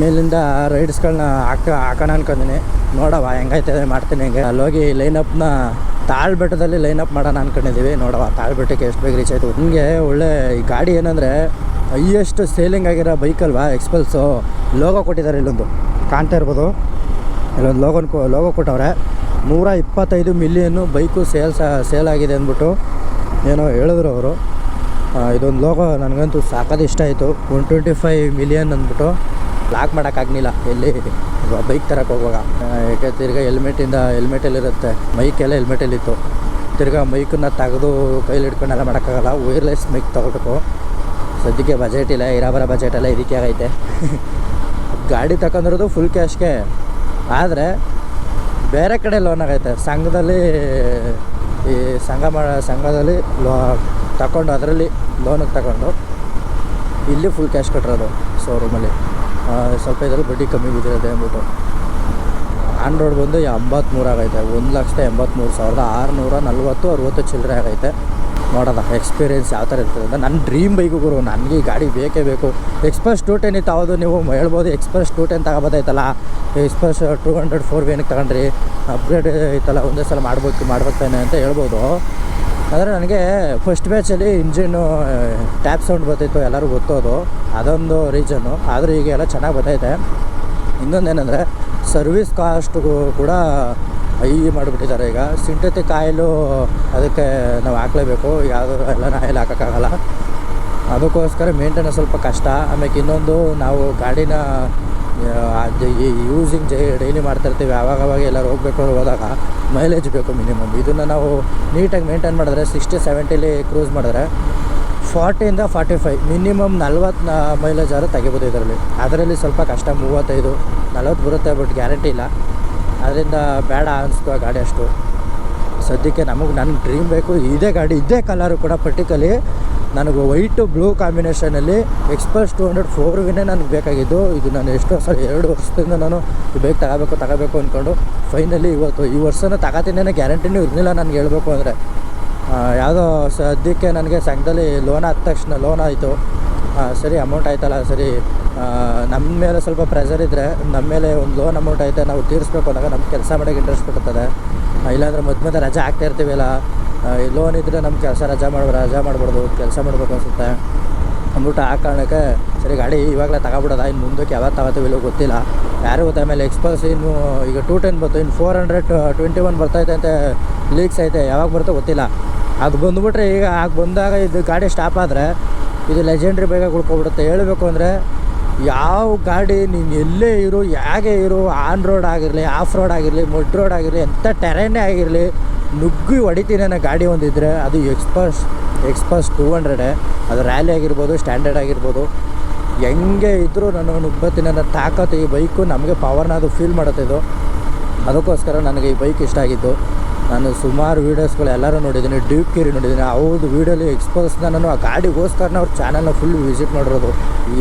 ಮೇಲಿಂದ ರೈಡ್ಸ್ಗಳನ್ನ ಹಾಕೋಣ ಅನ್ಕೊಂಡಿನಿ. ನೋಡವ ಹೆಂಗೈತೆ ಮಾಡ್ತೀನಿ. ಹಿಂಗೆ ಅಲ್ಲೋಗಿ ಲೈನಪ್ನ ತಾಳ್ಬೆಟ್ಟದಲ್ಲಿ ಲೈನಪ್ ಮಾಡೋಣ ಅನ್ಕೊಂಡಿದ್ದೀವಿ. ನೋಡವ ತಾಳ್ಬೆಟ್ಟಕ್ಕೆ ಎಷ್ಟು ಬೇಗ ರೀಚ್ ಆಯಿತು. ನಿಮಗೆ ಒಳ್ಳೆ ಈ ಗಾಡಿ ಏನಂದರೆ ಹೈಯೆಸ್ಟ್ ಸೇಲಿಂಗ್ ಆಗಿರೋ ಬೈಕ್ ಅಲ್ವಾ ಎಕ್ಸ್ಪಲ್ಸು. ಲೋಗೋ ಕೊಟ್ಟಿದ್ದಾರೆ, ಇಲ್ಲೊಂದು ಕಾಣ್ತಾ ಇರ್ಬೋದು, ಇಲ್ಲೊಂದು ಲೋಗೋ ಕೊಟ್ಟವ್ರೆ. 125 ಮಿಲಿಯನ್ನು ಬೈಕು ಸೇಲ್ ಆಗಿದೆ ಅಂದ್ಬಿಟ್ಟು ಏನೋ ಹೇಳಿದ್ರು ಅವರು. ಇದೊಂದು ಲೋಗೋ ನನಗಂತೂ ಸಾಕಾದ ಇಷ್ಟ ಆಯಿತು. 125 ಮಿಲಿಯನ್ ಅಂದ್ಬಿಟ್ಟು ಲಾಕ್ ಮಾಡೋಕ್ಕಾಗಲಿಲ್ಲ ಎಲ್ಲಿ ಬೈಕ್ ತರಕ್ಕೆ ಹೋಗುವಾಗ. ಯಾಕೆ ತಿರ್ಗಾ ಹೆಲ್ಮೆಟಲ್ಲಿರುತ್ತೆ, ಮೈಕೆಲ್ಲ ಹೆಲ್ಮೆಟಲ್ಲಿತ್ತು. ತಿರ್ಗಾ ಮೈಕನ್ನ ತೆಗೆದು ಕೈಲಿ ಹಿಡ್ಕೊಂಡೆಲ್ಲ ಮಾಡೋಕ್ಕಾಗಲ್ಲ. ವೈರ್ಲೆಸ್ ಮೈಕ್ ತೊಗೋಬೇಕು. ಸದ್ಯಕ್ಕೆ ಬಜೆಟ್ ಇಲ್ಲ, ಇರಾಬರ ಬಜೆಟ್ ಎಲ್ಲ ಇದಕ್ಕೆ ಆಗೈತೆ. ಗಾಡಿ ತಗೊಂಡಿರೋದು ಫುಲ್ ಕ್ಯಾಶ್ಗೆ, ಆದರೆ ಬೇರೆ ಕಡೆ ಲೋನ್ ಆಗೈತೆ. ಸಂಘದಲ್ಲಿ ಈ ಸಂಘದಲ್ಲಿ ತಗೊಂಡು ಅದರಲ್ಲಿ ಲೋನಿಗೆ ತಗೊಂಡು ಇಲ್ಲಿ ಫುಲ್ ಕ್ಯಾಶ್ ಕಟ್ಟಿರೋದು ಶೋರೂಮಲ್ಲಿ. ಸ್ವಲ್ಪ ಇದರಲ್ಲಿ ಬಡ್ಡಿ ಕಮ್ಮಿ ಬಿದ್ದಿರೋದೆ ಅಂದ್ಬಿಟ್ಟು. ಆನ್ ರೋಡ್ ಬಂದು 83 ಆಗೈತೆ. 1,83,640 ಚಿಲ್ಲರೆ ಆಗೈತೆ. ನೋಡೋದ ಎಕ್ಸ್ಪೀರಿಯೆನ್ಸ್ ಯಾವ ಥರ ಇರ್ತದೆ ಅಂತ. ನನ್ನ ಡ್ರೀಮ್ ಬೈಕು ಗುರು, ನನಗೆ ಈ ಗಾಡಿ ಬೇಕೇ ಬೇಕು. ಎಕ್ಸ್ಪ್ರೆಸ್ 210 ಇತ್ತು, ಹೌದು ನೀವು ಹೇಳ್ಬೋದು ಎಕ್ಸ್ಪ್ರೆಸ್ 210 ತಗೋಬೋದಾಯ್ತಲ್ಲ. ಎಕ್ಸ್ಪ್ರೆಸ್ 200 4 ಏನಕ್ಕೆ ತಗೊಂಡ್ರಿ, ಅಪ್ಗ್ರೇಡ್ ಐತಲ್ಲ, ಒಂದೇ ಸಲ ಮಾಡ್ಬೇಕಾನೆ ಅಂತ ಹೇಳ್ಬೋದು. ಆದರೆ ನನಗೆ ಫಸ್ಟ್ ಬ್ಯಾಚಲ್ಲಿ ಇಂಜಿನ್ನು ಟ್ಯಾಪ್ ಸೌಂಡ್ ಬರ್ತಿತ್ತು, ಎಲ್ಲರಿಗೂ ಗೊತ್ತೋದು, ಅದೊಂದು ರೀಸನ್ನು. ಆದರೂ ಈಗ ಎಲ್ಲ ಚೆನ್ನಾಗಿ ಬರ್ತೈತೆ. ಇನ್ನೊಂದೇನೆಂದರೆ ಸರ್ವಿಸ್ ಕಾಸ್ಟ್ಗೂ ಕೂಡ ಹೈ ಮಾಡಿಬಿಟ್ಟಿದ್ದಾರೆ ಈಗ. ಸಿಂಥೆಟಿಕ್ ಆಯಿಲು ಅದಕ್ಕೆ ನಾವು ಹಾಕಲೇಬೇಕು, ಯಾವುದೂ ಎಲ್ಲ ಆಯಿಲ್ ಹಾಕೋಕ್ಕಾಗಲ್ಲ. ಅದಕ್ಕೋಸ್ಕರ ಮೇಂಟೆನೆನ್ಸ್ ಸ್ವಲ್ಪ ಕಷ್ಟ. ಆಮೇಲೆ ಇನ್ನೊಂದು, ನಾವು ಗಾಡಿನ ಯೂಸಿಂಗ್ ಡೈಲಿ ಮಾಡ್ತಾಯಿರ್ತೀವಿ. ಆವಾಗವಾಗ ಎಲ್ಲರೂ ಹೋದಾಗ ಮೈಲೇಜ್ ಬೇಕು ಮಿನಿಮಮ್. ಇದನ್ನು ನಾವು ನೀಟಾಗಿ ಮೇಂಟೈನ್ ಮಾಡಿದ್ರೆ 60-70 ಕ್ರೂಸ್ ಮಾಡಿದ್ರೆ 40ಇಂದ 45 ಮಿನಿಮಮ್ 40 ಮೈಲೇಜ್ ಆದರೂ ತೆಗಿಬೋದು ಅದರಲ್ಲಿ ಸ್ವಲ್ಪ ಕಷ್ಟ. 35-40 ಬರುತ್ತೆ, ಬಟ್ ಗ್ಯಾರಂಟಿ ಇಲ್ಲ. ಅದರಿಂದ ಬೇಡ ಅನಿಸ್ತು ಆ ಗಾಡಿ ಅಷ್ಟು. ಸದ್ಯಕ್ಕೆ ನನ್ನ ಡ್ರೀಮ್ ಬೇಕು ಇದೇ ಗಾಡಿ, ಇದೇ ಕಲರು ಕೂಡ. ಪರ್ಟಿಕಲಿ ನನಗೆ ವೈಟು ಬ್ಲೂ ಕಾಂಬಿನೇಷನಲ್ಲಿ ಎಕ್ಸ್ಪ್ರೆಸ್ 200 4 ನನಗೆ ಬೇಕಾಗಿದ್ದು. ಇದು ನಾನು ಎಷ್ಟೋ ಸಲ 2 ವರ್ಷದಿಂದ ನಾನು ಈ ಬೈಕ್ ತಗೋಬೇಕು ಅಂದ್ಕೊಂಡು ಫೈನಲಿ ಈ ವರ್ಷನೂ ತಗೋತೀನಿ. ಗ್ಯಾರಂಟಿನೂ ಇರಲಿಲ್ಲ ನನಗೆ ಹೇಳ್ಬೇಕು ಅಂದರೆ. ಯಾವುದೋ ಸದ್ಯಕ್ಕೆ ನನಗೆ ಸಂಘದಲ್ಲಿ ಲೋನ್ ಆದ ತಕ್ಷಣ ಲೋನ್ ಆಯಿತು. ಸರಿ ಅಮೌಂಟ್ ಆಯ್ತಲ್ಲ, ಸರಿ ನಮ್ಮ ಮೇಲೆ ಸ್ವಲ್ಪ ಪ್ರೆಷರ್ ಇದ್ದರೆ, ನಮ್ಮ ಮೇಲೆ ಒಂದು ಲೋನ್ ಅಮೌಂಟ್ ಐತೆ, ನಾವು ತೀರಿಸ್ಬೇಕು ಅಂದಾಗ ನಮ್ಗೆ ಕೆಲಸ ಮಾಡೋಕ್ಕೆ ಇಂಟ್ರೆಸ್ಟ್ ಬರ್ತದೆ. ಇಲ್ಲಾಂದರೆ ಮಧ್ಯೆ ರಜೆ ಆಗ್ತಾ ಇರ್ತೀವಲ್ಲ, ಈ ಲೋನ್ ಇದ್ದರೆ ನಮ್ಮ ಕೆಲಸ ರಜೆ ಮಾಡ್ಬಾರ್ದು, ಕೆಲಸ ಮಾಡಬೇಕು ಅನಿಸುತ್ತೆ ಅಂದ್ಬಿಟ್ಟು ಆ ಕಾರಣಕ್ಕೆ ಸರಿ ಗಾಡಿ ಇವಾಗಲೇ ತಗೊಬಿಡೋದ. ಇನ್ನು ಮುಂದಕ್ಕೆ ಯಾವತ್ತು ತಗೋತೀವಿಲ್ಲೋ ಗೊತ್ತಿಲ್ಲ, ಯಾರು ಗೊತ್ತ. ಆಮೇಲೆ ಎಕ್ಸ್ಪ್ರೆಸ್ ಇನ್ನು ಈಗ 210 ಬಂತು, ಇನ್ನು 421 ಬರ್ತೈತೆ ಅಂತ ಲೀಕ್ಸ್ ಐತೆ. ಯಾವಾಗ ಬರುತ್ತೋ ಗೊತ್ತಿಲ್ಲ. ಅದು ಬಂದುಬಿಟ್ರೆ ಈಗ ಬಂದಾಗ ಇದು ಗಾಡಿ ಸ್ಟಾಪ್ ಆದರೆ ಇದು ಲೆಜೆಂಡ್ರಿ ಬೇಗ ಉಳ್ಕೊಬಿಡುತ್ತೆ. ಹೇಳಬೇಕು ಅಂದರೆ ಯಾವ ಗಾಡಿ ನೀನು ಎಲ್ಲೇ ಇರು, ಹೇಗೆ ಇರು, ಆನ್ ರೋಡ್ ಆಗಿರಲಿ, ಆಫ್ ರೋಡ್ ಆಗಿರಲಿ, ಮುಡ್ ರೋಡ್ ಆಗಿರಲಿ, ಎಂಥ ಟೆರನ್ನೇ ಆಗಿರಲಿ, ನುಗ್ಗಿ ಹೊಡಿತೀನಿ ಅನ್ನೋ ಗಾಡಿ ಒಂದಿದ್ದರೆ ಅದು ಎಕ್ಸ್ಪ್ರೆಸ್ 200. ಅದು ರ್ಯಾಲಿ ಆಗಿರ್ಬೋದು, ಸ್ಟ್ಯಾಂಡರ್ಡ್ ಆಗಿರ್ಬೋದು, ಹೆಂಗೆ ಇದ್ದರೂ ನಾನು ನುಗ್ಬತ್ತೀನಿ ಅನ್ನೋ ತಾಕತ್ತು ಈ ಬೈಕು. ನಮಗೆ ಪವರ್ನ ಅದು ಫೀಲ್ ಮಾಡುತ್ತೆ ಇದು. ಅದಕ್ಕೋಸ್ಕರ ನನಗೆ ಈ ಬೈಕ್ ಇಷ್ಟ ಆಗಿದ್ದು. ನಾನು ಸುಮಾರು ವೀಡಿಯೋಸ್ಗಳು ಎಲ್ಲರೂ ನೋಡಿದ್ದೀನಿ, ಡ್ಯೂಕ್ ಕೇರಿ ನೋಡಿದ್ದೀನಿ. ಅವ್ರದ್ದು ವೀಡಿಯೋಲಿ ಎಕ್ಸ್ಪೋಸ್ನ ನಾನು ಆ ಗಾಡಿಗೋಸ್ಕರನ ಅವ್ರ ಚಾನಲ್ನ ಫುಲ್ ವಿಸಿಟ್ ಮಾಡಿರೋದು.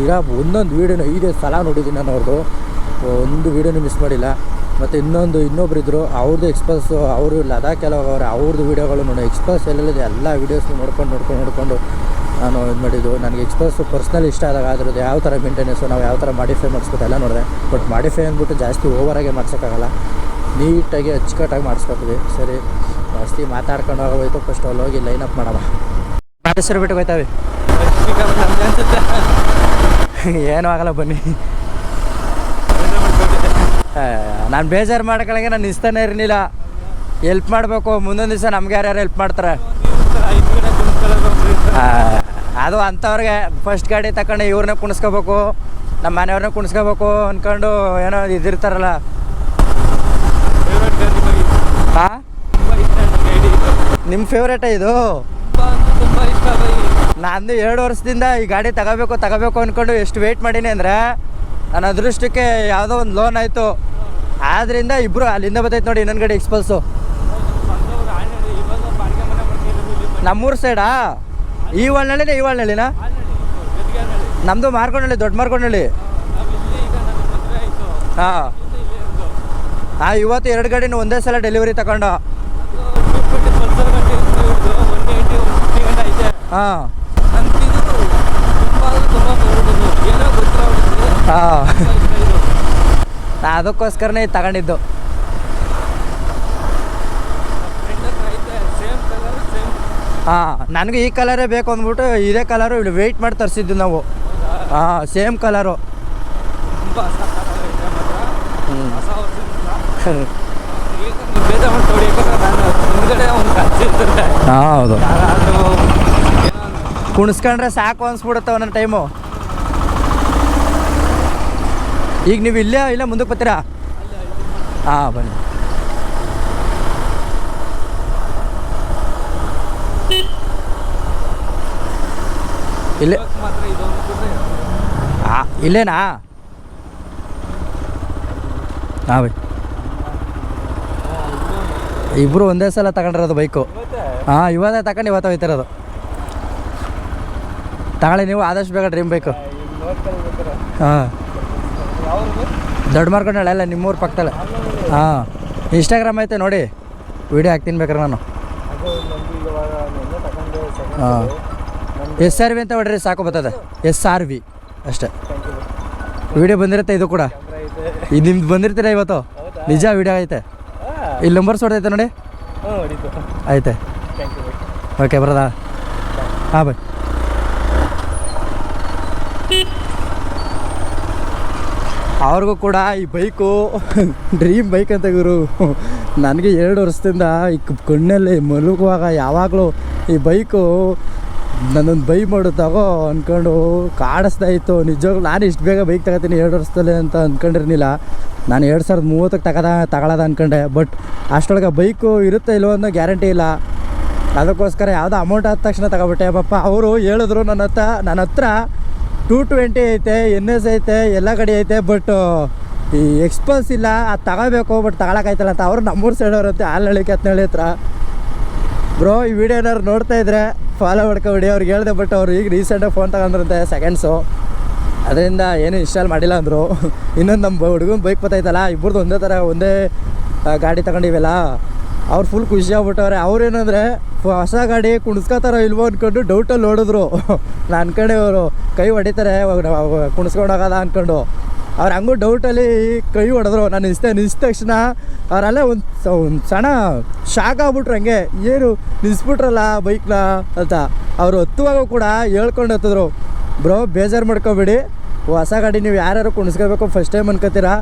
ಈಗ ಒಂದೊಂದು ವೀಡಿಯೋನ 5 ಸಲ ನೋಡಿದ್ದೀನಿ ನಾನು ಅವ್ರದ್ದು, ಒಂದು ವೀಡಿಯೋನು ಮಿಸ್ ಮಾಡಿಲ್ಲ. ಮತ್ತು ಇನ್ನೊಬ್ರು ಇದ್ದರು, ಅವ್ರದ್ದು ಎಕ್ಸ್ಪಲ್ಸ್, ಅವರು ಲದಾಖೆಲ್ಲ ಹೋಗೋರೆ, ಅವ್ರದ್ದು ವೀಡಿಯೋಗಳು ನೋಡಿ. ಎಕ್ಸ್ಪಲ್ಸ್ ಎಲ್ಲೆಲ್ಲಿದೆ ಎಲ್ಲ ವೀಡಿಯೋಸ್ನ ನೋಡ್ಕೊಂಡು ನಾನು ಇದು ಮಾಡಿದ್ದು. ನನಗೆ ಎಕ್ಸ್ಪಲ್ಸ್ ಪರ್ಸ್ನಲ್ ಇಷ್ಟ ಆದಾಗ ಅದ್ರದ್ದು ಯಾವ ಥರ ಮೇಂಟೆನೆನ್ಸು, ನಾವು ಯಾವ ಥರ ಮಾಡಿಫೈ ಮಾಡಿಸ್ಬೇಕು ಎಲ್ಲ ನೋಡಿದೆ. ಬಟ್ ಮಾಡಿಫೈ ಅಂದ್ಬಿಟ್ಟು ಜಾಸ್ತಿ ಓವರಾಗೆ ಮಾಡ್ಸೋಕ್ಕಾಗಲ್ಲ, ನೀಟಾಗಿ ಅಚ್ಚುಕಟ್ಟಾಗಿ ಮಾಡಿಸ್ಕೊತೀವಿ. ಸರಿ, ಜಾಸ್ತಿ ಮಾತಾಡ್ಕೊಂಡು ಹೋಗೋಯ್ತು. ಫಸ್ಟ್ ಅಲ್ಲಿ ಹೋಗಿ ಲೈನಪ್ ಮಾಡವ. ಹೆಸರು ಬಿಟ್ಟು ಹೋಯ್ತಾವೆ, ಏನೂ ಆಗಲ್ಲ ಬನ್ನಿ. ನಾನು ಬೇಜಾರು ಮಾಡ್ಕೊಳಂಗೆ ನಾನು ಇಸ್ತಾನೆ ಇರಲಿಲ್ಲ. ಹೆಲ್ಪ್ ಮಾಡಬೇಕು, ಮುಂದೊಂದು ದಿವಸ ನಮ್ಗೆ ಯಾರ್ಯಾರು ಹೆಲ್ಪ್ ಮಾಡ್ತಾರೆ. ಅದು ಅಂಥವ್ರಿಗೆ ಫಸ್ಟ್ ಗಾಡಿ ತಗೊಂಡು ಇವ್ರನ್ನ ಕುಣಿಸ್ಕೋಬೇಕು, ನಮ್ಮ ಮನೆಯವ್ರನ್ನ ಕುಣಿಸ್ಕೋಬೇಕು ಅಂದ್ಕೊಂಡು ಏನೋ ಇದಿರ್ತಾರಲ್ಲ. ಹಾಂ, ನಿಮ್ಮ ಫೇವ್ರೇಟ ಇದು? ನಾನು 2 ವರ್ಷದಿಂದ ಈ ಗಾಡಿ ತಗೋಬೇಕು ಅಂದ್ಕೊಂಡು ಎಷ್ಟು ವೆಯ್ಟ್ ಮಾಡೀನಿ ಅಂದರೆ, ನನ್ನ ಅದೃಷ್ಟಕ್ಕೆ ಯಾವುದೋ ಒಂದು ಲೋನ್ ಆಯಿತು. ಆದ್ದರಿಂದ ಇಬ್ಬರು ಅಲ್ಲಿಂದ ಬರ್ತೈತೆ ನೋಡಿ ಇನ್ನೊಂದು ಗಾಡಿ ಎಕ್ಸ್ಪಲ್ಸು. ನಮ್ಮೂರು ಸೈಡಾ? ಈ ಒಳ್ನಳ್ಳಿನಾ? ನಮ್ಮದು ಮಾರ್ಕೊಂಡಳ್ಳಿ, ದೊಡ್ಡ ಮಾರ್ಕೊಂಡಳ್ಳಿ. ಹಾಂ, ಇವತ್ತು 2 ಗಾಡಿನೂ ಒಂದೇ ಸಲ ಡೆಲಿವರಿ ತಗೊಂಡು. ಹಾಂ, ಹಾಂ, ಅದಕ್ಕೋಸ್ಕರನೇ ಇದು ತಗೊಂಡಿದ್ದು. ಹಾಂ, ನನಗೆ ಈ ಕಲರೇ ಬೇಕು ಅಂದ್ಬಿಟ್ಟು ಇದೇ ಕಲರು ಇಲ್ಲಿ ವೆಯ್ಟ್ ಮಾಡಿ ತರಿಸಿದ್ದು ನಾವು. ಹಾಂ, ಸೇಮ್ ಕಲರು. ಹೌದು, ಕುಣಿಸ್ಕೊಂಡ್ರೆ ಸಾಕು ಅನ್ಸ್ಬಿಡುತ್ತೆ ಒಂದೊಂದು ಟೈಮು. ಈಗ ನೀವು ಇಲ್ಲೇ ಮುಂದಕ್ಕೆ ಬರ್ತೀರಾ? ಹಾಂ, ಬನ್ನಿ. ಇಲ್ಲೇ ಇಲ್ಲೇನಾ? ಹಾಂ ಬೈ, ಇಬ್ಬರು ಒಂದೇ ಸಲ ತಗೊಂಡಿರೋದು ಬೈಕು. ಹಾಂ, ಇವತ್ತೇ ತಗೊಂಡು ಇವತ್ತು ಹೋಯ್ತಿರೋದು. ತಗೊಳ್ಳಿ ನೀವು ಆದಷ್ಟು ಬೇಗ ಡ್ರೀಮ್ ಬೈಕು. ಹಾಂ, ದೊಡ್ಡ ಮಾರ್ಕೊಂಡಲ್ಲ, ಎಲ್ಲ ನಿಮ್ಮೂರು ಪಕ್ಕದಲ್ಲ. ಹಾಂ, ಇನ್ಸ್ಟಾಗ್ರಾಮ್ ಐತೆ ನೋಡಿ, ವೀಡಿಯೋ ಹಾಕ್ತೀನಿ ಬೇಕಾರೆ ನಾನು. ಹಾಂ, SRV ಅಂತ ಹೊಡ್ರಿ ಸಾಕು, ಬರ್ತದೆ SRV ಅಷ್ಟೇ. ವೀಡಿಯೋ ಬಂದಿರುತ್ತೆ ಇದು ಕೂಡ. ಇದು ನಿಮ್ದು ಬಂದಿರ್ತೀರ ಇವತ್ತು, ನಿಜ ವೀಡಿಯೋ ಐತೆ. ಇಲ್ಲಿ ನಂಬರ್ಸ್ ಹೊಡೆದೈತೆ ನೋಡಿ, ಐತೆ. ಓಕೆ ಬರೋದಾ? ಹಾಂ ಬೈ. ಅವ್ರಿಗೂ ಕೂಡ ಈ ಬೈಕು ಡ್ರೀಮ್ ಬೈಕ್ ಅಂತ ಗುರು. ನನಗೆ 2 ವರ್ಷದಿಂದ ಈ ಕಣ್ಣಲ್ಲಿ ಮಲಗುವಾಗ ಯಾವಾಗಲೂ ಈ ಬೈಕು ನನ್ನೊಂದು ಬೈ ಮಾಡುತ್ತಾಗೋ ಅಂದ್ಕೊಂಡು ಕಾಡಿಸ್ತಾ ಇತ್ತು. ನಿಜವಾಗ್ಲೂ ನಾನು ಇಷ್ಟು ಬೇಗ ಬೈಕ್ ತಗೋತೀನಿ 2 ವರ್ಷದಲ್ಲಿ ಅಂತ ಅಂದ್ಕೊಂಡಿರ್ಲಿಲ್ಲ. ನಾನು 2030ಕ್ಕೆ ತಗೊಳ್ಳೋದ ಅಂದ್ಕೊಂಡೆ. ಬಟ್ ಅಷ್ಟೊಳಗೆ ಬೈಕು ಇರುತ್ತೆ ಇಲ್ವೋ ಅನ್ನೋ ಗ್ಯಾರಂಟಿ ಇಲ್ಲ. ಅದಕ್ಕೋಸ್ಕರ ಯಾವುದೋ ಅಮೌಂಟ್ ಆದ ತಕ್ಷಣ ತಗೊಬಿಟ್ಟೆ. ಪಾಪ ಅವರು ಹೇಳಿದ್ರು ನನ್ನ ಹತ್ರ 220 ಐತೆ, NS ಐತೆ, ಎಲ್ಲ ಗಾಡಿ ಐತೆ, ಬಟ್ ಈ ಎಕ್ಸ್ಪಲ್ಸ್ ಇಲ್ಲ, ಅದು ತಗೋಬೇಕು ಬಟ್ ತಗೊಳಕ್ಕಾಯ್ತಲ್ಲ ಅಂತ. ಅವರು ನಮ್ಮೂರು ಸೈಡ್ ಅವರಂತೆ, ಆಲ್ನಳ್ಳಿ ಕೆತ್ತನಹಳ್ಳಿ ಹತ್ರ. ಬ್ರೋ, ಈ ವಿಡಿಯೋ ಏನಾದ್ರು ನೋಡ್ತಾ ಇದ್ರೆ ಫಾಲೋ ಮಾಡ್ಕೊಬಿಡಿ. ಅವ್ರಿಗೆ ಹೇಳಿದೆ, ಬಟ್ ಅವ್ರು ಈಗ ರೀಸೆಂಟಾಗಿ ಫೋನ್ ತಗೊಂಡ್ರಂತೆ ಸೆಕೆಂಡ್ಸು, ಅದರಿಂದ ಏನು ಇನ್ಸ್ಟಾಲ್ ಮಾಡಿಲ್ಲ ಅಂದರು. ಇನ್ನೊಂದು ನಮ್ಮ ಹುಡುಗನ ಬೈಕ್ ಬತ್ತೈತಲ್ಲ, ಇಬ್ಬರದು ಒಂದೇ ಗಾಡಿ ತಗೊಂಡಿವಲ್ಲ, ಅವ್ರು ಫುಲ್ ಖುಷಿ ಆಗ್ಬಿಟ್ಟವ್ರೆ. ಅವ್ರೇನಂದರೆ ಹೊಸ ಗಾಡಿ ಕುಣಿಸ್ಕೋತಾರೋ ಇಲ್ವೋ ಅಂದ್ಕೊಂಡು ಡೌಟಲ್ಲಿ ನೋಡಿದ್ರು. ನಾನು ಅಂದ್ಕೊಂಡೆ ಅವರು ಕೈ ಹೊಡಿತಾರೆ ಕುಣಿಸ್ಕೊಂಡು ಹೋಗೋದ ಅಂದ್ಕೊಂಡು. ಅವ್ರು ಹಂಗೂ ಡೌಟಲ್ಲಿ ಕೈ ಹೊಡೆದ್ರು. ನಾನು ನಿಲ್ಸಿದ ತಕ್ಷಣ ಅವರಲ್ಲೇ ಒಂದು ಸಣ್ಣ ಶಾಕ್ ಆಗ್ಬಿಟ್ರು. ಹಂಗೆ ಏನು ನಿಲ್ಲಿಸ್ಬಿಟ್ರಲ್ಲ ಬೈಕ್ನ ಅಂತ. ಅವರು ಹತ್ತುವಾಗ ಕೂಡ ಹೇಳ್ಕೊಂಡು ಹತ್ತಿದ್ರು, ಬ್ರೋ ಬೇಜಾರು ಮಾಡ್ಕೊಬೇಡಿ, ಹೊಸ ಗಾಡಿ ನೀವು ಯಾರ್ಯಾರು ಕುಣಿಸ್ಕೋಬೇಕು ಫಸ್ಟ್ ಟೈಮ್ ಅನ್ಕೋತೀರಾ,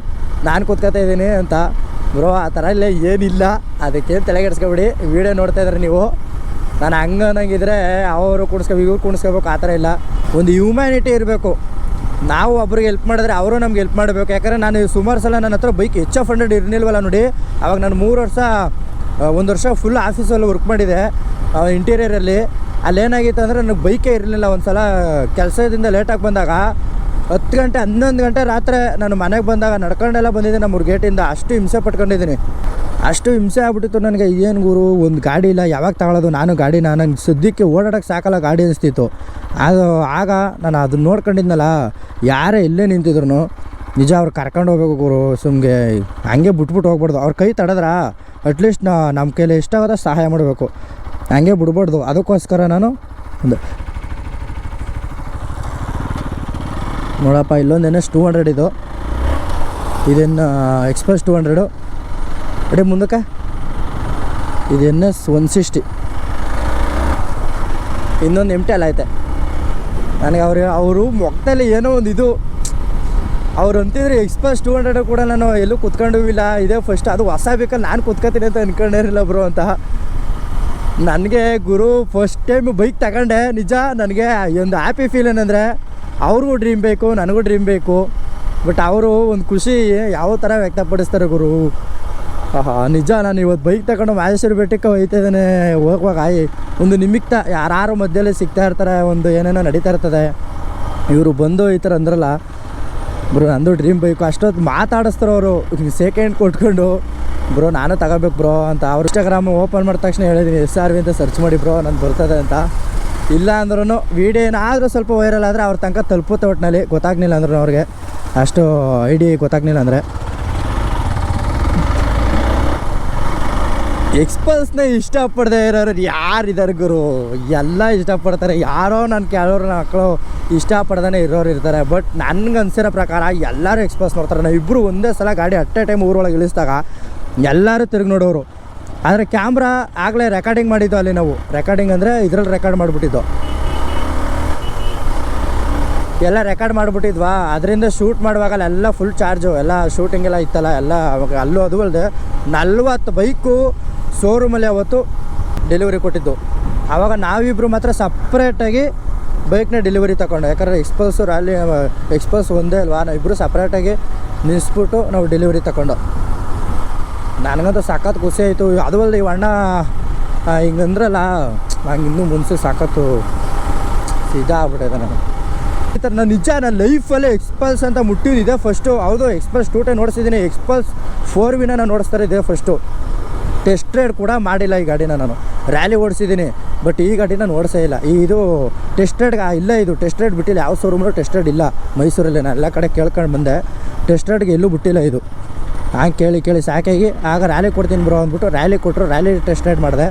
ನಾನು ಕೂತ್ಕೋತಾ ಇದ್ದೀನಿ ಅಂತ. ಬ್ರೋ ಆ ಥರ ಇಲ್ಲ, ಏನಿಲ್ಲ, ಅದಕ್ಕೇನು ತಲೆಗೆಡ್ಸ್ಕೊಬೇಡಿ. ವೀಡಿಯೋ ನೋಡ್ತಾ ಇದ್ದಾರೆ ನೀವು. ನಾನು ಹಂಗಂಗಿದ್ರೆ ಅವರು ಇವ್ರು ಕುಣಿಸ್ಕೋಬೇಕು ಆ ಥರ ಇಲ್ಲ. ಒಂದು ಹ್ಯೂಮ್ಯಾನಿಟಿ ಇರಬೇಕು. ನಾವು ಒಬ್ರಿಗೆ ಹೆಲ್ಪ್ ಮಾಡಿದ್ರೆ ಅವರು ನಮ್ಗೆ ಹೆಲ್ಪ್ ಮಾಡಬೇಕು. ಯಾಕಂದರೆ ನಾನು ಸುಮಾರು ಸಲ ನನ್ನ ಹತ್ರ ಬೈಕ್ HF100 ಇರಲಿಲ್ವಲ್ಲ ನೋಡಿ. ಅವಾಗ ನಾನು 1 ವರ್ಷ ಫುಲ್ ಆಫೀಸಲ್ಲಿ ವರ್ಕ್ ಮಾಡಿದೆ ಇಂಟೀರಿಯರಲ್ಲಿ. ಅಲ್ಲೇನಾಗಿತ್ತು ಅಂದರೆ ನನಗೆ ಬೈಕೇ ಇರಲಿಲ್ಲ. ಒಂದು ಸಲ ಕೆಲಸದಿಂದ ಲೇಟಾಗಿ ಬಂದಾಗ 10 ಗಂಟೆ 11 ಗಂಟೆ ರಾತ್ರಿ ನಾನು ಮನೆಗೆ ಬಂದಾಗ ನಡ್ಕೊಂಡೆಲ್ಲ ಬಂದಿದ್ದೆ ನಮ್ಮ ಗೇಟಿಂದ. ಅಷ್ಟು ಹಿಂಸೆ ಪಟ್ಕೊಂಡಿದ್ದೀನಿ. ಅಷ್ಟು ಹಿಂಸೆ ಆಗ್ಬಿಟ್ಟಿತ್ತು ನನಗೆ. ಏನು ಗುರು, ಒಂದು ಗಾಡಿ ಇಲ್ಲ, ಯಾವಾಗ ತಗೊಳ್ಳೋದು ನಾನು ಗಾಡಿನ? ನಂಗೆ ಸದ್ಯಕ್ಕೆ ಓಡಾಡೋಕ್ಕೆ ಸಾಕಲ್ಲ ಗಾಡಿ ಅನಿಸ್ತಿತ್ತು. ಆಗ ನಾನು ಅದನ್ನ ನೋಡ್ಕೊಂಡಿದ್ನಲ್ಲ, ಯಾರೇ ಎಲ್ಲೇ ನಿಂತಿದ್ರು ನಿಜ ಅವ್ರು ಕರ್ಕೊಂಡು ಹೋಗ್ಬೇಕು ಗುರು. ಸುಮ್ಗೆ ಹಂಗೆ ಬಿಟ್ಬಿಟ್ಟು ಹೋಗ್ಬಾರ್ದು. ಅವ್ರ ಕೈ ತಡೆದ್ರ ಅಟ್ಲೀಸ್ಟ್ ನಮ್ಮ ಕೈಲಿ ಎಷ್ಟಾಗೋದ ಸಹಾಯ ಮಾಡಬೇಕು, ಹಂಗೆ ಬಿಡ್ಬಾರ್ದು. ಅದಕ್ಕೋಸ್ಕರ ನಾನು ನೋಡಪ್ಪ, ಇಲ್ಲೊಂದು NS 200 ಇದು. ಇದೇನು ಎಕ್ಸ್ಪ್ರೆಸ್ 200 ಅಡಿ ಮುಂದಕ್ಕೆ. ಇದು NS 160. ಇನ್ನೊಂದು MT ಅಲ್ಲ ಐತೆ ನನಗೆ. ಅವರು ಮೊಕ್ಕದಲ್ಲಿ ಏನೋ ಒಂದು ಇದು ಅವ್ರು ಅಂತಿದ್ರು. ಎಕ್ಸ್ಪ್ರೆಸ್ 200 ಕೂಡ ನಾನು ಎಲ್ಲೂ ಕೂತ್ಕೊಂಡು ಇಲ್ಲ, ಇದೇ ಫಸ್ಟ್. ಅದು ಹೊಸ ಬೇಕಲ್ಲಿ ನಾನು ಕೂತ್ಕೊತೀನಿ ಅಂತ ಅಂದ್ಕೊಂಡಿರಲಿಲ್ಲ ಬ್ರೋ ಅಂತ. ನನಗೆ ಗುರು ಫಸ್ಟ್ ಟೈಮ್ ಬೈಕ್ ತಗೊಂಡೆ. ನಿಜ ನನಗೆ ಒಂದು ಹ್ಯಾಪಿ ಫೀಲ್ ಏನಂದರೆ, ಅವ್ರಿಗೂ ಡ್ರೀಮ್ ಬೇಕು, ನನಗೂ ಡ್ರೀಮ್ ಬೇಕು. ಬಟ್ ಅವರು ಒಂದು ಖುಷಿ ಯಾವ ಥರ ವ್ಯಕ್ತಪಡಿಸ್ತಾರೆ ಗುರು. ನಿಜ ನಾನು ಇವತ್ತು ಬೈಕ್ ತಗೊಂಡು ಮಹೇಶ್ವರ ಬೆಟ್ಟಕ್ಕೆ ಹೋಗ್ತಾ ಇದ್ದಾನೆ. ಹೋಗುವಾಗ ಒಂದು ನಿಮಿತ್ತ ಯಾರು ಮಧ್ಯದಲ್ಲಿ ಸಿಗ್ತಾ ಇರ್ತಾರೆ, ಒಂದು ಏನೇನೋ ನಡೀತಾ ಇರ್ತದೆ. ಇವರು ಬಂದು ಈ ಥರ ಅಂದ್ರಲ್ಲ ಬ್ರೋ, ನಂದು ಡ್ರೀಮ್ ಬೈಕು. ಅಷ್ಟೊತ್ತು ಮಾತಾಡಿಸ್ತಾರೆ ಅವರು, ಸೆಕೆಂಡ್ ಕೊಟ್ಕೊಂಡು ಬ್ರೋ ನಾನು ತಗೋಬೇಕು ಬ್ರೋ ಅಂತ. ಅವ್ರು ಇನ್ಸ್ಟಾಗ್ರಾಮ್ ಓಪನ್ ಮಾಡಿದ ತಕ್ಷಣ ಹೇಳಿದ್ದೀನಿ SRV ಅಂತ ಸರ್ಚ್ ಮಾಡಿ ಬ್ರೋ, ನಾನು ಬರ್ತದೆ ಅಂತ. ಇಲ್ಲ ಅಂದ್ರೂ ವೀಡಿಯೋ ಏನಾದರೂ ಸ್ವಲ್ಪ ವೈರಲ್ ಆದರೆ ಅವ್ರ ತನಕ ತಲುಪುತ್ತೆ. ಒಟ್ಟಿನಲ್ಲಿ ಗೊತ್ತಾಗ್ಲಿಲ್ಲ ಅಂದ್ರೂ ಅವ್ರಿಗೆ ಅಷ್ಟು ಐಡಿ ಗೊತ್ತಾಗ್ಲಿಲ್ಲ ಅಂದರೆ. ಎಕ್ಸ್ಪಲ್ಸ್ನ ಇಷ್ಟಪಡದೆ ಇರೋರು ಯಾರಿದ್ದಾರೆ ಗುರು? ಎಲ್ಲ ಇಷ್ಟಪಡ್ತಾರೆ. ಯಾರೋ ನನ್ನ ಕೆಲವರು ಮಕ್ಕಳು ಇಷ್ಟಪಡ್ದೇ ಇರೋರು ಇರ್ತಾರೆ. ಬಟ್ ನನಗೆ ಅನ್ಸಿರೋ ಪ್ರಕಾರ ಎಲ್ಲರೂ ಎಕ್ಸ್ಪಲ್ಸ್ ನೋಡ್ತಾರೆ. ನಾವು ಇಬ್ಬರು ಒಂದೇ ಸಲ ಗಾಡಿ ಅಟ್ ಎ ಟೈಮ್ ಊರೊಳಗೆ ಇಳಿಸಿದಾಗ ಎಲ್ಲರೂ ತಿರುಗಿ ನೋಡೋರು. ಆದರೆ ಕ್ಯಾಮ್ರಾ ಆಗಲೇ ರೆಕಾರ್ಡಿಂಗ್ ಮಾಡಿದ್ದು ಅಲ್ಲಿ ನಾವು. ರೆಕಾರ್ಡಿಂಗ್ ಅಂದರೆ ಇದರಲ್ಲಿ ರೆಕಾರ್ಡ್ ಮಾಡಿಬಿಟ್ಟಿದ್ದು, ಎಲ್ಲ ರೆಕಾರ್ಡ್ ಮಾಡಿಬಿಟ್ಟಿದ್ವಾ. ಅದರಿಂದ ಶೂಟ್ ಮಾಡುವಾಗ ಎಲ್ಲ ಫುಲ್ ಚಾರ್ಜು, ಎಲ್ಲ ಶೂಟಿಂಗೆಲ್ಲ ಇತ್ತಲ್ಲ ಎಲ್ಲ. ಅವಾಗ ಅಲ್ಲೂ ಅದು ಅಲ್ಲದೆ 40 ಬೈಕು ಶೋರೂಮಲ್ಲಿ ಅವತ್ತು ಡೆಲಿವರಿ ಕೊಟ್ಟಿದ್ದು. ಆವಾಗ ನಾವಿಬ್ಬರು ಮಾತ್ರ ಸಪ್ರೇಟಾಗಿ ಬೈಕ್ನ ಡೆಲಿವರಿ ತಗೊಂಡು, ಯಾಕಂದರೆ ಎಕ್ಸ್ಪಲ್ಸ್ ಒಂದೇ ಅಲ್ವಾ, ನಾವಿಬ್ಬರು ಸಪ್ರೇಟಾಗಿ ನಿಲ್ಲಿಸ್ಬಿಟ್ಟು ನಾವು ಡೆಲಿವರಿ ತಗೊಂಡು. ನನಗಂತೂ ಸಖತ್ ಖುಷಿ ಆಯಿತು. ಅದು ಅಲ್ಲದೆ ಇವು ಅಣ್ಣ ಹಿಂಗಂದ್ರಲ್ಲ, ನಂಗೆ ಇನ್ನೂ ಮುನ್ಸಿಗೆ ಸಖತ್ತು ಇದಾಗ್ಬಿಟ್ಟಿದೆ ನನಗೆ. ಈ ಥರ ನಾನು ನನ್ನ ಲೈಫಲ್ಲೇ ಎಕ್ಸ್ಪಲ್ಸ್ ಅಂತ ಮುಟ್ಟಿದ್ದಿದೆ ಫಸ್ಟು. ಹೌದು, ಎಕ್ಸ್ಪಲ್ಸ್ 2 ನೋಡಿಸಿದ್ದೀನಿ. ಎಕ್ಸ್ಪಲ್ಸ್ 4 ನಾನು ಓಡಿಸ್ತಾರೆ ಇದೆ ಫಸ್ಟು. ಟೆಸ್ಟ್ ರೈಡ್ ಕೂಡ ಮಾಡಿಲ್ಲ ಈ ಗಾಡಿನ ನಾನು. ರ್ಯಾಲಿ ಓಡಿಸಿದ್ದೀನಿ, ಬಟ್ ಈ ಗಾಡಿನ ನಾನು ಓಡಿಸೇ ಇಲ್ಲ. ಇದು ಟೆಸ್ಟ್ ರೈಡ್ಗೆ ಇಲ್ಲ, ಇದು ಟೆಸ್ಟ್ ರೈಡ್ ಬಿಟ್ಟಿಲ್ಲ. ಯಾವ ಶೋರೂಮಲ್ಲೂ ಟೆಸ್ಟ್ ರೈಡ್ ಇಲ್ಲ ಮೈಸೂರಲ್ಲಿ. ನಾನು ಎಲ್ಲ ಕಡೆ ಕೇಳ್ಕೊಂಡು ಬಂದೆ, ಟೆಸ್ಟ್ ರೈಡ್ಗೆ ಎಲ್ಲೂ ಬಿಟ್ಟಿಲ್ಲ ಇದು. ಹಂಗೆ ಕೇಳಿ ಸಾಕಾಗಿ ಆಗ ರ್ಯಾಲಿ ಕೊಡ್ತೀನಿ ಬ್ರೋ ಅಂದ್ಬಿಟ್ಟು ರ್ಯಾಲಿ ಕೊಟ್ಟರು. ರ್ಯಾಲಿ ಟೆಸ್ಟ್ ರೈಡ್ ಮಾಡಿದೆ,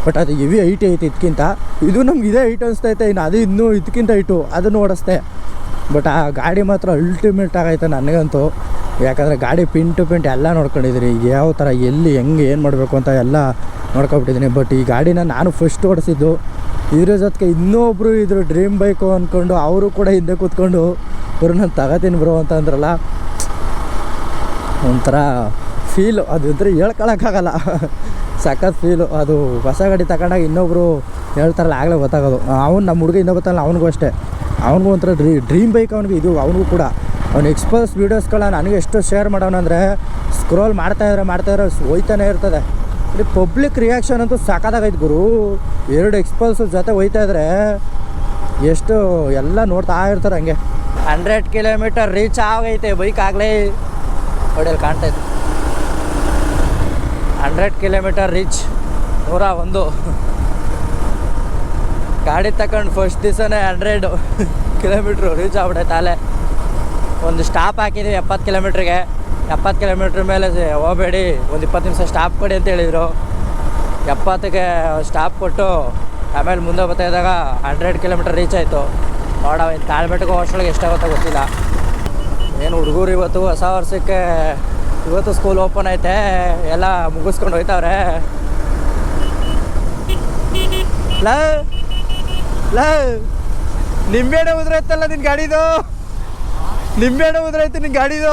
ಬಟ್ ಅದು ಹೆವಿ ಐಟಿ ಐತಿ ಇದಕ್ಕಿಂತ. ಇದು ನಮ್ಗೆ ಇದೇ ಐಟ್ ಅನಿಸ್ತೈತೆ. ಇನ್ನು ಅದು ಇನ್ನೂ ಇದಕ್ಕಿಂತ ಐಟು, ಅದನ್ನು ಓಡಿಸ್ದೆ. ಬಟ್ ಆ ಗಾಡಿ ಮಾತ್ರ ಅಲ್ಟಿಮೇಟ್ ಆಗೈತೆ ನನಗಂತೂ. ಯಾಕಂದರೆ ಗಾಡಿ ಪಿನ್ ಟು ಪಿಂಟ್ ಎಲ್ಲ ನೋಡ್ಕೊಂಡಿದ್ದೀನಿ, ಯಾವ ಥರ ಎಲ್ಲಿ ಹೆಂಗೆ ಏನು ಮಾಡಬೇಕು ಅಂತ ಎಲ್ಲ ನೋಡ್ಕೊಬಿಟ್ಟಿದ್ದೀನಿ. ಬಟ್ ಈ ಗಾಡಿನ ನಾನು ಫಸ್ಟ್ ಓಡಿಸಿದ್ದು. ಇದ್ರ ಜೊತೆಗೆ ಇನ್ನೊಬ್ಬರು ಇದ್ರ ಡ್ರೀಮ್ ಬೈಕು ಅಂದ್ಕೊಂಡು ಅವರು ಕೂಡ ಹಿಂದೆ ಕೂತ್ಕೊಂಡು ಬರೋ ನಾನು ತಗೋತೀನಿ ಬ್ರೋ ಅಂತ ಅಂದ್ರಲ್ಲ, ಒಂಥರ ಫೀಲು ಅದು ಇದ್ರೆ ಹೇಳ್ಕೊಳಕ್ಕಾಗಲ್ಲ. ಸಖತ್ ಫೀಲು ಅದು. ಹೊಸ ಗಾಡಿ ತಗೊಂಡಾಗ ಇನ್ನೊಬ್ಬರು ಹೇಳ್ತಾರಲ್ಲ ಆಗಲೇ ಗೊತ್ತಾಗೋದು. ಅವ್ನು ನಮ್ಮ ಹುಡುಗ ಇನ್ನೂ ಗೊತ್ತಲ್ಲ, ಅವನಿಗೂ ಅಷ್ಟೇ. ಅವನಿಗೂ ಒಂಥರ ಡ್ರೀಮ್ ಬೈಕ್ ಅವನಿಗೆ ಇದು. ಅವನಿಗೂ ಕೂಡ ಅವ್ನು ಎಕ್ಸ್ಪಲ್ಸ್ ವೀಡಿಯೋಸ್ಗಳ ನನಗೆ ಎಷ್ಟು ಶೇರ್ ಮಾಡೋನಂದರೆ ಸ್ಕ್ರೋಲ್ ಮಾಡ್ತಾಯಿದ್ರೆ ಹೋಯ್ತಾನೆ ಇರ್ತದೆ. ಇಲ್ಲಿ ಪಬ್ಲಿಕ್ ರಿಯಾಕ್ಷನ್ ಅಂತೂ ಸಾಕಾಗೈತೆ ಗುರು. 2 ಎಕ್ಸ್ಪಲ್ಸ್ ಜೊತೆ ಹೋಯ್ತಾಯಿದ್ರೆ ಎಷ್ಟು ಎಲ್ಲ ನೋಡ್ತಾ ಇರ್ತಾರೆ ಹಂಗೆ. 100 ಕಿಲೋಮೀಟರ್ ರೀಚ್ ಆಗೈತೆ ಬೈಕ್ ಆಗಲೇ. ಹೊಡೆಯಲ್ಲಿ ಕಾಣ್ತಾಯಿತ್ತು 100 ಕಿಲೋಮೀಟರ್ ರೀಚ್. 101 ಗಾಡಿ ತಗೊಂಡು ಫಸ್ಟ್ ದಿವಸನೇ 100 ಕಿಲೋಮೀಟ್ರು ರೀಚ್ ಆಗ್ಬಿಟ್ಟೈತೆ. ಅಲ್ಲೇ ಒಂದು ಸ್ಟಾಪ್ ಹಾಕಿದ್ದೀವಿ 70 ಕಿಲೋಮೀಟ್ರಿಗೆ. 70 ಕಿಲೋಮೀಟ್ರ್ ಮೇಲೆ ಹೋಗಬೇಡಿ, ಒಂದು 20 ನಿಮಿಷ ಸ್ಟಾಪ್ ಕೊಡಿ ಅಂತ ಹೇಳಿದರು. 70ಗೆ ಸ್ಟಾಪ್ ಕೊಟ್ಟು ಆಮೇಲೆ ಮುಂದೆ ಬರ್ತಾ ಇದ್ದಾಗ 100 ಕಿಲೋಮೀಟರ್ ರೀಚ್ ಆಯಿತು. ನೋಡೋ ಇನ್ನು ತಾಳ್ಮೆಟ್ಟಿಗೆ ಹೋಗೋಷ್ಟೊಳಗೆ ಎಷ್ಟಾಗುತ್ತೋ ಗೊತ್ತಿಲ್ಲ. ಏನು ಹುಡುಗರು ಇವತ್ತು ಹೊಸ ವರ್ಷಕ್ಕೆ ಇವತ್ತು ಸ್ಕೂಲ್ ಓಪನ್ ಐತೆ, ಎಲ್ಲ ಮುಗಿಸ್ಕೊಂಡು ಹೋಯ್ತವ್ರೆ. ನಿಂಬೆಹಣ್ಣು ಉದ್ರೈತಲ್ಲ ನಿನ್ನ ಗಾಡಿದು, ನಿಂಬೆಹಣ್ಣು ಉದ್ರೈತೆ ನಿನ್ನ ಗಾಡಿದು.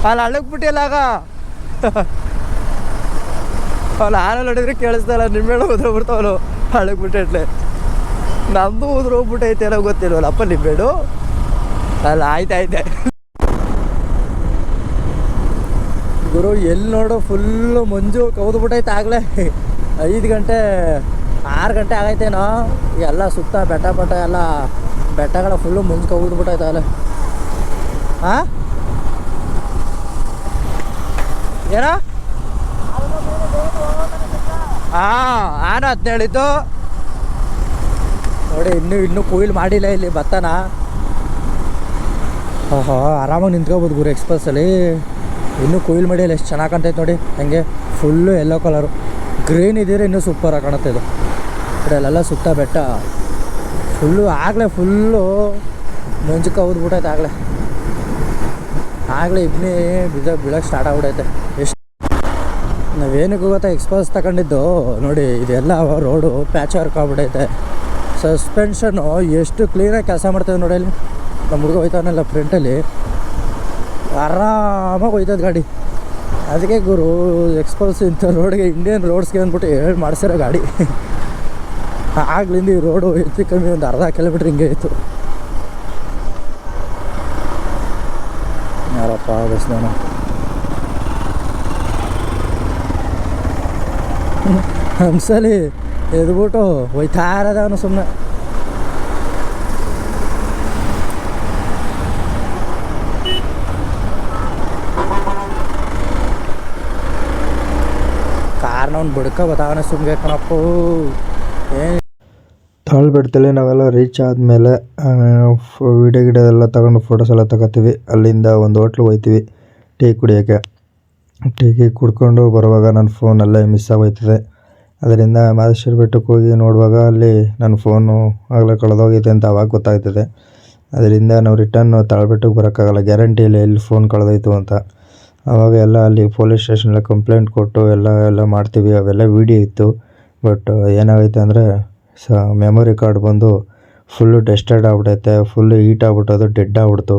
ಅಲ್ಲಿ ಹಳ್ಳಕ್ಕೆ ಬಿಟ್ಟಿಲ್ಲ ಆಗ. ಅವ್ನು ಆನಲ್ಲಿ ಹೊಡಿದ್ರೆ ಕೇಳಿಸ್ದಲ್ಲ, ನಿಂಬೆಹಣ್ಣು ಉದ್ರೋಗ್ಬಿಡ್ತಾವನು ಹಳ್ಳಕ್ಕೆ ಬಿಟ್ಟೈಟ್ಲೆ. ನಮ್ಮದು ಉದ್ರೋಗ್ಬಿಟ್ಟೈತೆ ಏನೋ ಗೊತ್ತಿಲ್ವಲ್ಲ ಅಪ್ಪ ನಿಂಬೆಹಣ್ಣು. ಅಲ್ಲ ಆಯ್ತಾಯ್ತೆ ಗುರು. ಎಲ್ಲಿ ನೋಡು ಫುಲ್ಲು ಮಂಜು ಕೌದ್ಬಿಟ್ಟೈತೆ ಆಗಲೇ. 5 ಗಂಟೆ 6 ಗಂಟೆ ಆಗೈತೇನೋ. ಎಲ್ಲ ಸುತ್ತ ಬೆಟ್ಟ ಎಲ್ಲ ಬೆಟ್ಟಗಳ ಫುಲ್ಲು ಮಂಜು ಕೌದ್ಬಿಟ್ಟೈತೆ ಆಗಲೇ. ಹಾಂ ಏನೋ ನಾನು ಅದ್ನ ಹೇಳಿದ್ದು ನೋಡಿ. ಇನ್ನೂ ಕೊಯ್ಲು ಮಾಡಿಲ್ಲ ಇಲ್ಲಿ ಭತ್ತನ. ಓಹೋ, ಆರಾಮಾಗಿ ನಿಂತ್ಕೋಬೋದು ಗುರು ಎಕ್ಸ್ಪಲ್ಸಲ್ಲಿ. ಇನ್ನೂ ಕೊಯ್ಲು ಮಾಡಿಲ್ಲ. ಎಷ್ಟು ಚೆನ್ನಾಗಿ ಕಾಣ್ತೈತೆ ನೋಡಿ. ಹಂಗೆ ಫುಲ್ಲು ಯೆಲ್ಲೋ ಕಲರು ಗ್ರೀನ್ ಇದ್ದರೆ ಇನ್ನೂ ಸೂಪರಾಗಿ ಕಾಣುತ್ತೆ ಇದು. ಅಲ್ಲೆಲ್ಲ ಸುತ್ತ ಬೆಟ್ಟ ಫುಲ್ಲು ಆಗಲೇ ಫುಲ್ಲು ಮಂಜು ಕೌದ್ಬಿಟ್ಟೈತೆ ಆಗಲೇ ಇಬ್ಬನಿ ಬೀಳಕ್ಕೆ ಸ್ಟಾರ್ಟ್ ಆಗ್ಬಿಟ್ಟೈತೆ. ಎಷ್ಟು ನಾವೇನಕ್ಕೆ ಗೊತ್ತಾ ಎಕ್ಸ್ಪಲ್ಸ್ ತಗೊಂಡಿದ್ದು ನೋಡಿ. ಇದೆಲ್ಲ ರೋಡು ಪ್ಯಾಚ್ ವರ್ಕ್ ಆಗ್ಬಿಟ್ಟೈತೆ. ಸಸ್ಪೆನ್ಷನ್ನು ಎಷ್ಟು ಕ್ಲೀನಾಗಿ ಕೆಲಸ ಮಾಡ್ತೇವೆ ನೋಡಿ. ಅಲ್ಲಿ ನಮ್ಮ ಹುಡುಗ ಹೋಯ್ತಾವನ್ನೆಲ್ಲ ಫ್ರಂಟಲ್ಲಿ ಆರಾಮಾಗಿ ಹೋಯ್ತದ ಗಾಡಿ. ಅದಕ್ಕೆ ಗುರು ಎಕ್ಸ್ಪಲ್ಸ್ ಇಂಥ ರೋಡ್ಗೆ ಇಂಡಿಯನ್ ರೋಡ್ಸ್ಗೆ ಅಂದ್ಬಿಟ್ಟು ಹೇಳಿ ಮಾಡಿಸಿರೋ ಗಾಡಿ. ಆಗ್ಲಿಂದ ಈ ರೋಡು ಹೆಚ್ಚು ಕಮ್ಮಿ ಒಂದು 1/2 ಕಿಲೋಮೀಟ್ರ್ ಹಿಂಗೆ ಇತ್ತು. ಯಾರಪ್ಪ ಬಸ್ನಾನು ಹಂಸಲಿ ಎದ್ಬಿಟ್ಟು ಹೋಯ್ತಾ ಇರೋದವನು ಸುಮ್ಮನೆ. ಕಾರ್ನವ್ನು ಬಡ್ಕ ಗೊತ್ತಾಗನೆ ಸುಮ್ಮನೆ ಕಣಪ್ಪ. ಏನು ತಾಳ್ಬೆಟ್ಟದಲ್ಲಿ ನಾವೆಲ್ಲ ರೀಚ್ ಆದಮೇಲೆ ವೀಡಿಯೋ ಎಲ್ಲ ತಗೊಂಡು ಫೋಟೋಸ್ ಎಲ್ಲ ತಗೋತೀವಿ. ಅಲ್ಲಿಂದ ಒಂದು ಹೋಟ್ಲಿಗೆ ಹೋಗ್ತೀವಿ ಟೀ ಕುಡಿಯೋಕ್ಕೆ. ಟೀ ಕುಡ್ಕೊಂಡು ಬರುವಾಗ ನನ್ನ ಫೋನಲ್ಲೇ ಮಿಸ್ ಆಗೋಯ್ತದೆ. ಅದರಿಂದ ಮಾದೇಶ್ವರ ಬೆಟ್ಟಕ್ಕೆ ಹೋಗಿ ನೋಡುವಾಗ ಅಲ್ಲಿ ನನ್ನ ಫೋನು ಆಗಲೇ ಕಳೆದೋಗಿದೆ ಅಂತ ಆವಾಗ ಗೊತ್ತಾಗ್ತದೆ. ಅದರಿಂದ ನಾವು ರಿಟರ್ನ್ ತಾಳ್ಬೆಟ್ಟಕ್ಕೆ ಬರೋಕ್ಕಾಗಲ್ಲ, ಗ್ಯಾರಂಟಿ ಇಲ್ಲ ಎಲ್ಲಿ ಫೋನ್ ಕಳೆದೋಯ್ತು ಅಂತ. ಆವಾಗ ಎಲ್ಲ ಅಲ್ಲಿ ಪೊಲೀಸ್ ಸ್ಟೇಷನಲ್ಲಿ ಕಂಪ್ಲೇಂಟ್ ಕೊಟ್ಟು ಎಲ್ಲ ಮಾಡ್ತೀವಿ. ಅವೆಲ್ಲ ವೀಡಿಯೋ ಇತ್ತು. ಬಟ್ ಏನಾಗೈತೆ ಅಂದರೆ ಮೆಮೊರಿ ಕಾರ್ಡ್ ಬಂದು ಫುಲ್ಲು ಡೆಸ್ಟೆಡ್ ಆಗ್ಬಿಟ್ಟೈತೆ, ಫುಲ್ಲು ಹೀಟ್ ಆಗ್ಬಿಟ್ಟೋದು, ಡೆಡ್ ಆಗ್ಬಿಡ್ತು.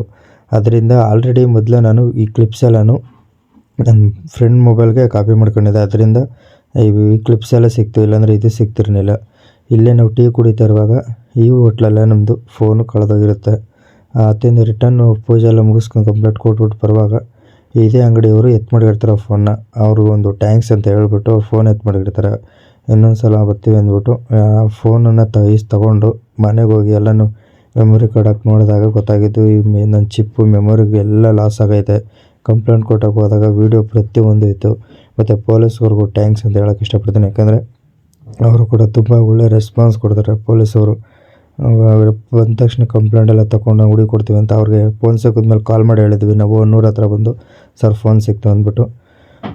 ಅದರಿಂದ ಆಲ್ರೆಡಿ ಮೊದಲೇ ನಾನು ಈ ಕ್ಲಿಪ್ಸ್ ಎಲ್ಲನೂ ನನ್ನ ಫ್ರೆಂಡ್ ಮೊಬೈಲ್ಗೆ ಕಾಪಿ ಮಾಡ್ಕೊಂಡಿದ್ದೆ. ಅದರಿಂದ ಈ ಕ್ಲಿಪ್ಸ್ ಎಲ್ಲ ಸಿಕ್ತು, ಇಲ್ಲಾಂದರೆ ಇದು ಸಿಗ್ತಿರಲಿಲ್ಲ. ಇಲ್ಲೇ ನಾವು ಟೀ ಕುಡಿತಾ ಇರುವಾಗ ಈ ಹೋಟ್ಲಲ್ಲೇ ನಮ್ಮದು ಫೋನು ಕಳೆದೋಗಿರುತ್ತೆ. ಅತ್ತಿಂದ ರಿಟರ್ನು ಪೂಜೆ ಎಲ್ಲ ಮುಗಿಸ್ಕೊಂಡು ಕಂಪ್ಲೇಂಟ್ ಕೊಟ್ಬಿಟ್ಟು ಬರುವಾಗ ಇದೇ ಅಂಗಡಿಯವರು ಎತ್ತು ಮಾಡಿರ್ತಾರೆ ಫೋನ್ನ. ಅವರು ಒಂದು ಟ್ಯಾಂಕ್ಸ್ ಅಂತ ಹೇಳ್ಬಿಟ್ಟು ಫೋನ್ ಎತ್ತು ಮಾಡಿರ್ತಾರೆ. ಇನ್ನೊಂದು ಸಲ ಬರ್ತೀವಿ ಅಂದ್ಬಿಟ್ಟು ಫೋನನ್ನು ತೊಗೊಂಡು ಮನೆಗೆ ಹೋಗಿ ಎಲ್ಲನೂ ಮೆಮೊರಿ ಕಾರ್ಡ್ ಹಾಕಿ ನೋಡಿದಾಗ ಗೊತ್ತಾಗಿದ್ದು ನನ್ನ ಚಿಪ್ಪು ಮೆಮೊರಿಗೆ ಎಲ್ಲ ಲಾಸ್ ಆಗೈತೆ. ಕಂಪ್ಲೇಂಟ್ ಕೊಟ್ಟಕ್ಕೆ ಹೋದಾಗ ವೀಡಿಯೋ ಪ್ರತಿಯೊಂದು ಇತ್ತು. ಮತ್ತು ಪೊಲೀಸ್ವರೆಗೂ ಟ್ಯಾಂಕ್ಸ್ ಅಂತ ಹೇಳೋಕ್ಕೆ ಇಷ್ಟಪಡ್ತೀನಿ. ಯಾಕಂದರೆ ಅವರು ಕೂಡ ತುಂಬ ಒಳ್ಳೆ ರೆಸ್ಪಾನ್ಸ್ ಕೊಡ್ತಾರೆ ಪೊಲೀಸವರು. ಬಂದ ತಕ್ಷಣ ಕಂಪ್ಲೇಂಟ್ ಎಲ್ಲ ತೊಗೊಂಡು ನಾವು ಹುಡುಕಿ ಕೊಡ್ತೀವಿ ಅಂತ ಅವ್ರಿಗೆ ಫೋನ್ ಸಿಕ್ಕಿದ್ಮೇಲೆ ಕಾಲ್ ಮಾಡಿ ಹೇಳಿದ್ವಿ ನಾವು. 100 ಹತ್ರ ಬಂದು ಸರ್ ಫೋನ್ ಸಿಕ್ತು ಅಂದ್ಬಿಟ್ಟು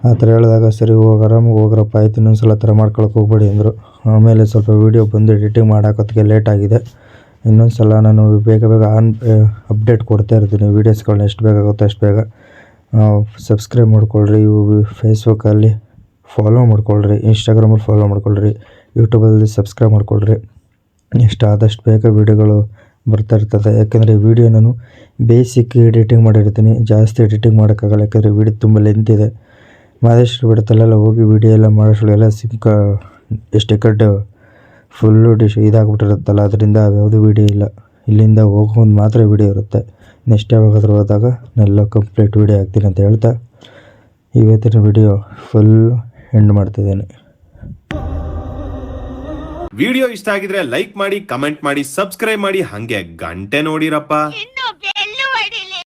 ಆ ಥರ ಹೇಳಿದಾಗ ಸರಿ ಆರಾಮಾಗಿ ಹೋಗ್ರಪ್ಪ ಆಯ್ತು, ಇನ್ನೊಂದು ಥರ ಮಾಡ್ಕೊಳಕ್ಕೆ ಹೋಗ್ಬೇಡಿ ಅಂದರು. ಆಮೇಲೆ ಸ್ವಲ್ಪ ವೀಡಿಯೋ ಬಂದು ಎಡಿಟಿಂಗ್ ಮಾಡೋಕ್ಕೆ ಲೇಟ್ ಆಗಿದೆ. ಇನ್ನೊಂದು ಸಲ ನಾನು ಬೇಗ ಅಪ್ಡೇಟ್ ಕೊಡ್ತಾ ಇರ್ತೀನಿ. ವೀಡಿಯೋಸ್ಗಳನ್ನ ಎಷ್ಟು ಬೇಕಾಗುತ್ತೋ ಅಷ್ಟು ಬೇಗ. ಸಬ್ಸ್ಕ್ರೈಬ್ ಮಾಡ್ಕೊಳ್ರಿ, ಫೇಸ್ಬುಕ್ಕಲ್ಲಿ ಫಾಲೋ ಮಾಡ್ಕೊಳ್ರಿ, ಇನ್ಸ್ಟಾಗ್ರಾಮಲ್ಲಿ ಫಾಲೋ ಮಾಡ್ಕೊಳ್ರಿ, ಯೂಟ್ಯೂಬಲ್ಲಿ ಸಬ್ಸ್ಕ್ರೈಬ್ ಮಾಡ್ಕೊಳ್ರಿ. ಆದಷ್ಟು ಬೇಗ ವೀಡಿಯೋಗಳು ಬರ್ತಾ ಇರ್ತದೆ. ಯಾಕೆಂದರೆ ಈ ವಿಡಿಯೋ ನಾನು ಬೇಸಿಕ್ ಎಡಿಟಿಂಗ್ ಮಾಡಿರ್ತೀನಿ, ಜಾಸ್ತಿ ಎಡಿಟಿಂಗ್ ಮಾಡೋಕ್ಕಾಗಲ್ಲ. ಯಾಕೆಂದರೆ ವೀಡಿಯೋ ತುಂಬ ಲೆಂತ್ ಇದೆ. ಮಾದೇಶ್ವರ ಬೆಟ್ಟದಲ್ಲೆಲ್ಲ ಹೋಗಿ ವೀಡಿಯೋ ಎಲ್ಲ ಮಾಡೋಷ್ಟೆಲ್ಲ ಎಷ್ಟು ಕಡೆ ಫುಲ್ಲು ಇದಾಗ್ಬಿಟ್ಟಿರುತ್ತಲ್ಲ, ಅದರಿಂದ ಯಾವುದೂ ವೀಡಿಯೋ ಇಲ್ಲ. ಇಲ್ಲಿಂದ ಹೋಗೋದು ಮಾತ್ರ ವೀಡಿಯೋ ಇರುತ್ತೆ. ನೆಕ್ಸ್ಟ್ ಯಾವಾಗಾದ್ರೂ ಹೋದಾಗ ಎಲ್ಲ ಕಂಪ್ಲೀಟ್ ವೀಡಿಯೋ ಹಾಕ್ತೀನಿ ಅಂತ ಹೇಳ್ತಾ ಇವತ್ತಿನ ವಿಡಿಯೋ ಫುಲ್ ಎಂಡ್ ಮಾಡ್ತಿದ್ದೇನೆ. ವಿಡಿಯೋ ಇಷ್ಟ ಆಗಿದ್ರೆ ಲೈಕ್ ಮಾಡಿ, ಕಮೆಂಟ್ ಮಾಡಿ, ಸಬ್ಸ್ಕ್ರೈಬ್ ಮಾಡಿ, ಹಂಗೆ ಗಂಟೆ ನೋಡಿರಪ್ಪ.